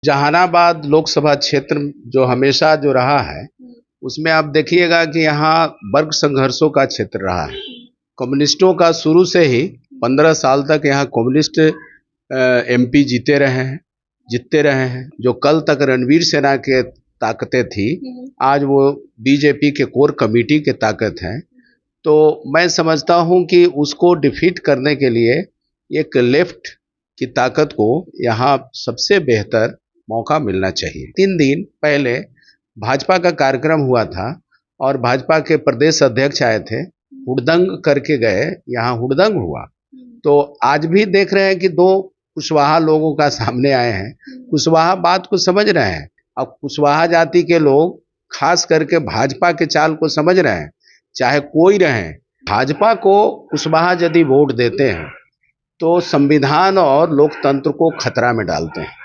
जहानाबाद लोकसभा क्षेत्र जो हमेशा जो रहा है उसमें आप देखिएगा कि यहाँ वर्ग संघर्षों का क्षेत्र रहा है। कम्युनिस्टों का शुरू से ही 15 साल तक यहाँ कम्युनिस्ट एमपी जीतते रहे हैं। जो कल तक रणवीर सेना के ताकतें थी, आज वो बीजेपी के कोर कमेटी के ताकत है। तो मैं समझता हूँ कि उसको डिफीट करने के लिए एक लेफ्ट की ताकत को यहाँ सबसे बेहतर मौका मिलना चाहिए। 3 दिन पहले भाजपा का कार्यक्रम हुआ था और भाजपा के प्रदेश अध्यक्ष आए थे, हुड़दंग करके गए, यहाँ हुड़दंग हुआ। तो आज भी देख रहे हैं कि 2 कुशवाहा लोगों का सामने आए हैं। कुशवाहा बात को समझ रहे हैं। अब कुशवाहा जाति के लोग खास करके भाजपा के चाल को समझ रहे हैं, चाहे कोई रहे। भाजपा को कुशवाहा यदि वोट देते हैं तो संविधान और लोकतंत्र को खतरा में डालते हैं।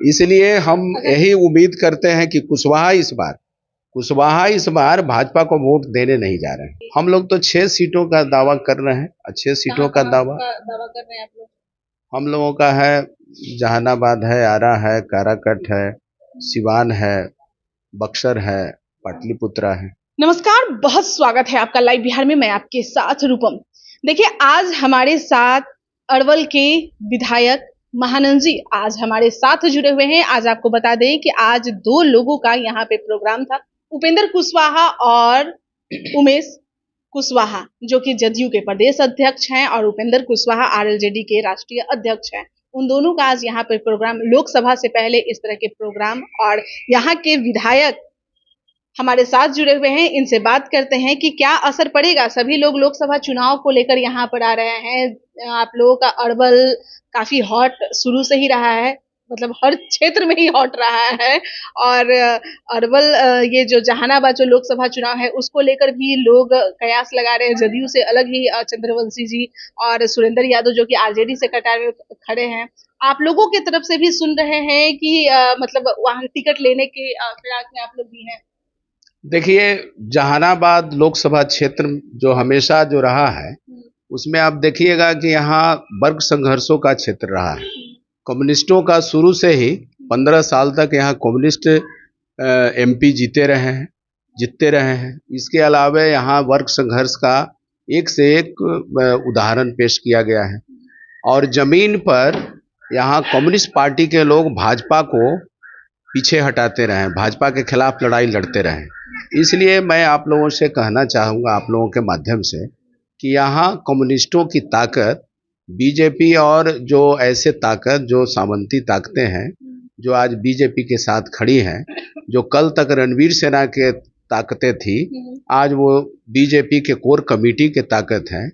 इसलिए हम यही उम्मीद करते हैं कि कुशवाहा इस बार भाजपा को वोट देने नहीं जा रहे हैं। हम लोग तो 6 सीटों का दावा कर रहे हैं। 6 सीटों का दावा कर रहे हैं आप लोग? हम लोगों का है, जहानाबाद है, आरा है, काराकट है, सिवान है, बक्सर है, पाटलिपुत्रा है। नमस्कार, बहुत स्वागत है आपका लाइव बिहार में। मैं आपके साथ रूपम। देखिए, आज हमारे साथ अरवल के विधायक महानंद जी आज हमारे साथ जुड़े हुए हैं। आज आपको बता दें कि आज 2 लोगों का यहाँ पे प्रोग्राम था, उपेंद्र कुशवाहा और उमेश कुशवाहा, जो कि जदयू के प्रदेश अध्यक्ष हैं, और उपेंद्र कुशवाहा आरएलजेडी के राष्ट्रीय अध्यक्ष हैं। उन दोनों का आज यहाँ पे प्रोग्राम, लोकसभा से पहले इस तरह के प्रोग्राम, और यहाँ के विधायक हमारे साथ जुड़े हुए हैं। इनसे बात करते हैं कि क्या असर पड़ेगा। सभी लोग लोकसभा चुनाव को लेकर यहाँ पर आ रहे हैं। आप लोगों का अरवल काफी हॉट शुरू से ही रहा है, मतलब हर क्षेत्र में ही हॉट रहा है। और अरवल ये जो जहानाबाद जो लोकसभा चुनाव है उसको लेकर भी लोग कयास लगा रहे हैं। जदयू से अलग ही चंद्रवंशी जी और सुरेंद्र यादव जो कि आरजेडी से कटार में खड़े हैं, आप लोगों की तरफ से भी सुन रहे हैं कि मतलब वहां टिकट लेने के प्रयास में आप लोग भी हैं। देखिए, जहानाबाद लोकसभा क्षेत्र जो हमेशा जो रहा है उसमें आप देखिएगा कि यहाँ वर्ग संघर्षों का क्षेत्र रहा है। कम्युनिस्टों का शुरू से ही 15 साल तक यहाँ कम्युनिस्ट एमपी जीतते रहे हैं। इसके अलावा यहाँ वर्ग संघर्ष का एक से एक उदाहरण पेश किया गया है। और जमीन पर यहाँ कम्युनिस्ट पार्टी के लोग भाजपा को पीछे हटाते रहे, भाजपा के खिलाफ लड़ाई लड़ते रहे। इसलिए मैं आप लोगों से कहना चाहूँगा, आप लोगों के माध्यम से, कि यहाँ कम्युनिस्टों की ताकत बीजेपी और जो ऐसे ताकत जो सामंती ताकतें हैं जो आज बीजेपी के साथ खड़ी हैं, जो कल तक रणवीर सेना के ताकतें थी, आज वो बीजेपी के कोर कमेटी के ताकत हैं।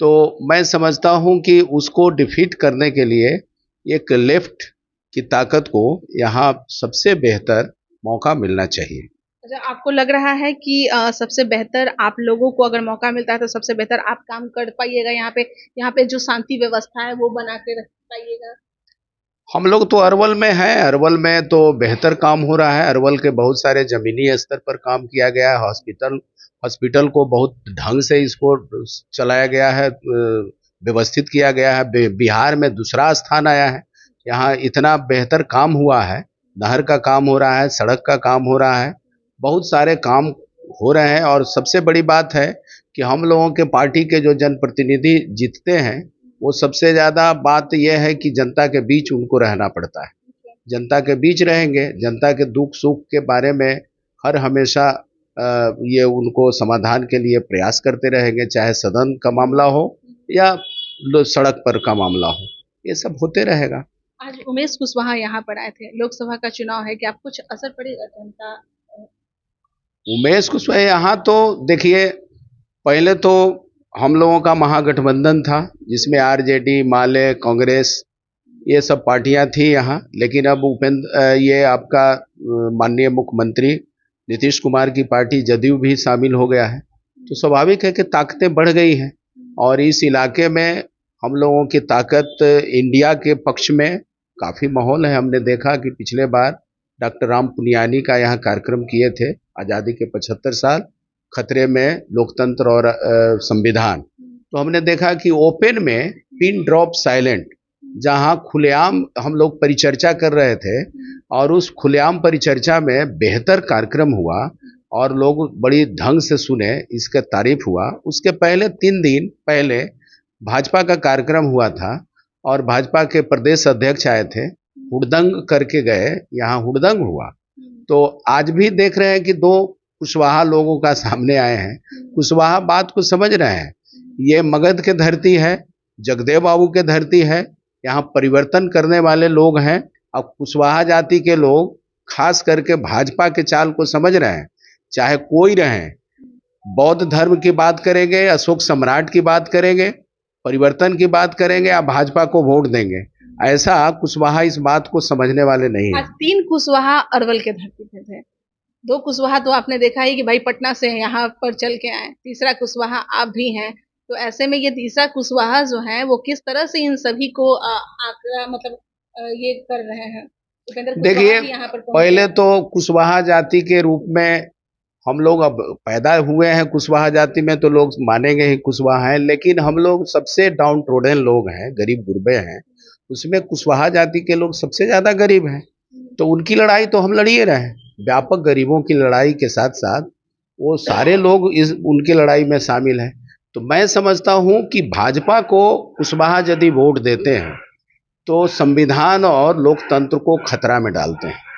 तो मैं समझता हूँ कि उसको डिफीट करने के लिए एक लेफ्ट की ताकत को यहाँ सबसे बेहतर मौका मिलना चाहिए। अच्छा, आपको लग रहा है कि सबसे बेहतर आप लोगों को अगर मौका मिलता है तो सबसे बेहतर आप काम कर पाइएगा, यहाँ पे जो शांति व्यवस्था है वो बना के रख पाइएगा? हम लोग तो अरवल में हैं, अरवल में तो बेहतर काम हो रहा है। अरवल के बहुत सारे जमीनी स्तर पर काम किया गया है। हॉस्पिटल को बहुत ढंग से इसको चलाया गया है, व्यवस्थित किया गया है। बिहार में दूसरा स्थान आया है। यहाँ इतना बेहतर काम हुआ है। नहर का काम हो रहा है, सड़क का काम हो रहा है, बहुत सारे काम हो रहे हैं। और सबसे बड़ी बात है कि हम लोगों के पार्टी के जो जनप्रतिनिधि जीतते हैं, वो सबसे ज़्यादा बात यह है कि जनता के बीच उनको रहना पड़ता है। जनता के बीच रहेंगे, जनता के दुख सुख के बारे में हर हमेशा ये उनको समाधान के लिए प्रयास करते रहेंगे, चाहे सदन का मामला हो या सड़क पर का मामला हो, ये सब होते रहेगा। आज उमेश कुशवाहा यहाँ पर आए थे, लोकसभा का चुनाव है, क्या कुछ असर पड़ेगा जनता? उमेश कुशवाहा यहाँ तो देखिए, पहले तो हम लोगों का महागठबंधन था जिसमें आरजेडी, माले, कांग्रेस, ये सब पार्टियां थी यहाँ। लेकिन अब ये आपका माननीय मुख्यमंत्री नीतीश कुमार की पार्टी जदयू भी शामिल हो गया है। तो स्वाभाविक है कि ताकतें बढ़ गई हैं और इस इलाके में हम लोगों की ताकत इंडिया के पक्ष में काफ़ी माहौल है। हमने देखा कि पिछले बार डॉक्टर राम पुनियानी का यहाँ कार्यक्रम किए थे, आज़ादी के 75 साल, खतरे में लोकतंत्र और संविधान। तो हमने देखा कि ओपन में पिन ड्रॉप साइलेंट जहां खुलेआम हम लोग परिचर्चा कर रहे थे और उस खुलेआम परिचर्चा में बेहतर कार्यक्रम हुआ और लोग बड़ी ढंग से सुने, इसका तारीफ हुआ। उसके पहले 3 दिन पहले भाजपा का कार्यक्रम हुआ था और भाजपा के प्रदेश अध्यक्ष आए थे, हुड़दंग करके गए, यहाँ हुड़दंग हुआ। तो आज भी देख रहे हैं कि 2 कुशवाहा लोगों का सामने आए हैं। कुशवाहा बात को समझ रहे हैं, ये मगध के धरती है, जगदेव बाबू के धरती है, यहाँ परिवर्तन करने वाले लोग हैं। अब कुशवाहा जाति के लोग खास करके भाजपा के चाल को समझ रहे हैं, चाहे कोई रहे, बौद्ध धर्म की बात करेंगे, अशोक सम्राट की बात करेंगे, परिवर्तन की बात करेंगे या भाजपा को वोट देंगे। ऐसा कुशवाहा इस बात को समझने वाले नहीं है। आज 3 कुशवाहा अरवल के धरती पे थे। 2 कुशवाहा तो आपने देखा ही कि भाई पटना से यहाँ पर चल के आए, तीसरा कुशवाहा आप भी हैं। तो ऐसे में ये तीसरा कुशवाहा जो है वो किस तरह से इन सभी को आंकड़ा मतलब ये कर रहे हैं? उपेंद्र कुशवाहा देखिए, भी यहाँ पर पहले तो कुशवाहा जाति के रूप में हम लोग अब पैदा हुए हैं कुशवाहा जाति में, तो लोग मानेंगे ही कुशवाहा हैं, लेकिन हम लोग सबसे डाउन ट्रोडन लोग हैं, गरीब गुरबे हैं, उसमें कुशवाहा जाति के लोग सबसे ज़्यादा गरीब हैं। तो उनकी लड़ाई तो हम लड़िए रहे हैं। व्यापक गरीबों की लड़ाई के साथ साथ वो सारे लोग उनकी लड़ाई में शामिल हैं। तो मैं समझता हूँ कि भाजपा को कुशवाहा यदि वोट देते हैं तो संविधान और लोकतंत्र को खतरा में डालते हैं।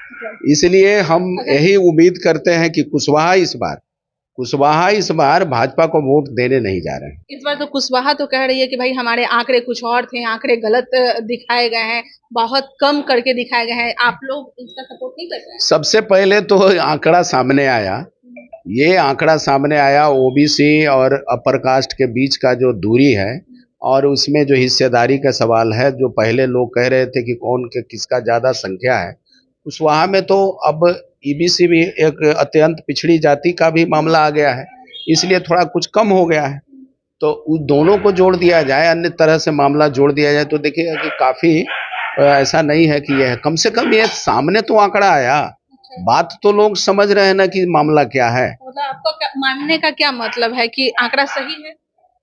इसलिए हम यही उम्मीद करते हैं कि कुशवाहा इस बार भाजपा को वोट देने नहीं जा रहे हैं। इस बार तो कुशवाहा तो कह रही है कि भाई हमारे आंकड़े कुछ और थे, आंकड़े गलत दिखाए गए हैं, बहुत कम करके दिखाए गए हैं। आप लोग इसका सपोर्ट नहीं कर रहे हैं? सबसे पहले तो आंकड़ा सामने आया, ये आंकड़ा सामने आया ओबीसी और अपर कास्ट के बीच का जो दूरी है और उसमें जो हिस्सेदारी का सवाल है, जो पहले लोग कह रहे थे कि कौन के किसका ज़्यादा संख्या है, कुशवाहा में तो अब ईबीसी भी एक अत्यंत पिछड़ी जाति का भी मामला आ गया है, इसलिए थोड़ा कुछ कम हो गया है। तो उन दोनों को जोड़ दिया जाए, अन्य तरह से मामला जोड़ दिया जाए तो देखिएगा कि काफ़ी ऐसा नहीं है कि यह कम से कम ये सामने तो आंकड़ा आया, बात तो लोग समझ रहे हैं ना कि मामला क्या है। मतलब आपको मानने का क्या मतलब है कि आंकड़ा सही है?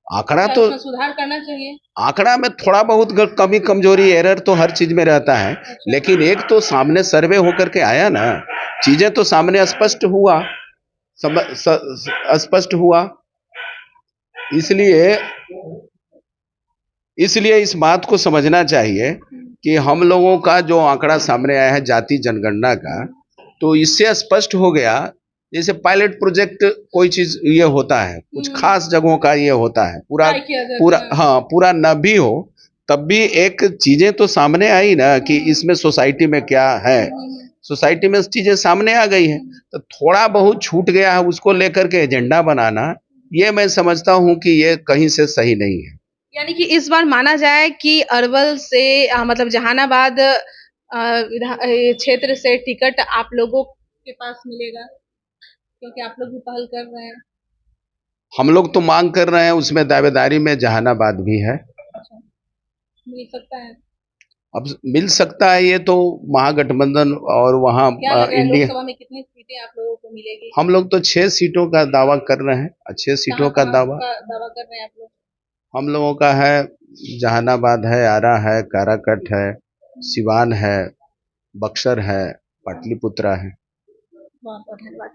आंकड़ा तो सुधार करना चाहिए। आंकड़ा में थोड़ा बहुत कमी कमजोरी एरर तो हर चीज में रहता है, लेकिन एक तो सामने सर्वे होकर के आया ना, चीजें तो सामने स्पष्ट हुआ। इसलिए इस बात को समझना चाहिए कि हम लोगों का जो आंकड़ा सामने आया है जाति जनगणना का, तो इससे स्पष्ट हो गया जैसे पायलट प्रोजेक्ट कोई चीज ये होता है, कुछ खास जगहों का ये होता है, पूरा न भी हो तब भी एक चीजें तो सामने आई ना कि इसमें सोसाइटी में क्या है, सोसाइटी में चीजें सामने आ गई हैं। तो थोड़ा बहुत छूट गया है, उसको लेकर के एजेंडा बनाना, ये मैं समझता हूँ कि ये कहीं से सही नहीं है। यानी कि इस बार माना जाए कि अरवल से मतलब जहानाबाद क्षेत्र से टिकट आप लोगों के पास मिलेगा, क्योंकि आप लोग भी पहल कर रहे हैं। हम लोग तो मांग कर रहे हैं, उसमें दावेदारी में जहानाबाद भी है। अच्छा, मिल सकता है? अब मिल सकता है, ये तो महागठबंधन और वहाँ इंडिया। लोकसभा में कितनी सीटें आप लोगों को मिलेगी? हम लोग तो 6 सीटों का दावा कर रहे हैं, 6 सीटों का दावा कर रहे हैं आप लोग? हम लोगों का है, जहानाबाद है, आरा है, काराकट है, सिवान है, बक्सर है, पाटलिपुत्रा है। बहुत बहुत धन्यवाद।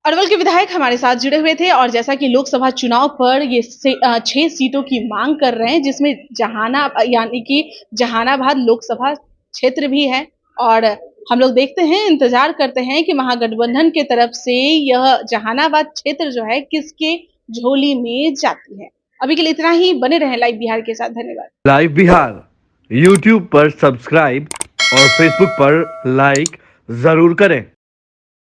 अरवल के विधायक हमारे साथ जुड़े हुए थे और जैसा कि लोकसभा चुनाव पर ये 6 सीटों की मांग कर रहे हैं, जिसमें यानी कि जहानाबाद लोकसभा क्षेत्र भी है और हम लोग देखते हैं, इंतजार करते हैं कि महागठबंधन के तरफ से यह जहानाबाद क्षेत्र जो है किसके झोली में जाती है। अभी के लिए इतना ही, बने रहें लाइव बिहार के साथ। धन्यवाद। लाइव बिहार यूट्यूब पर सब्सक्राइब और फेसबुक पर लाइक जरूर करें।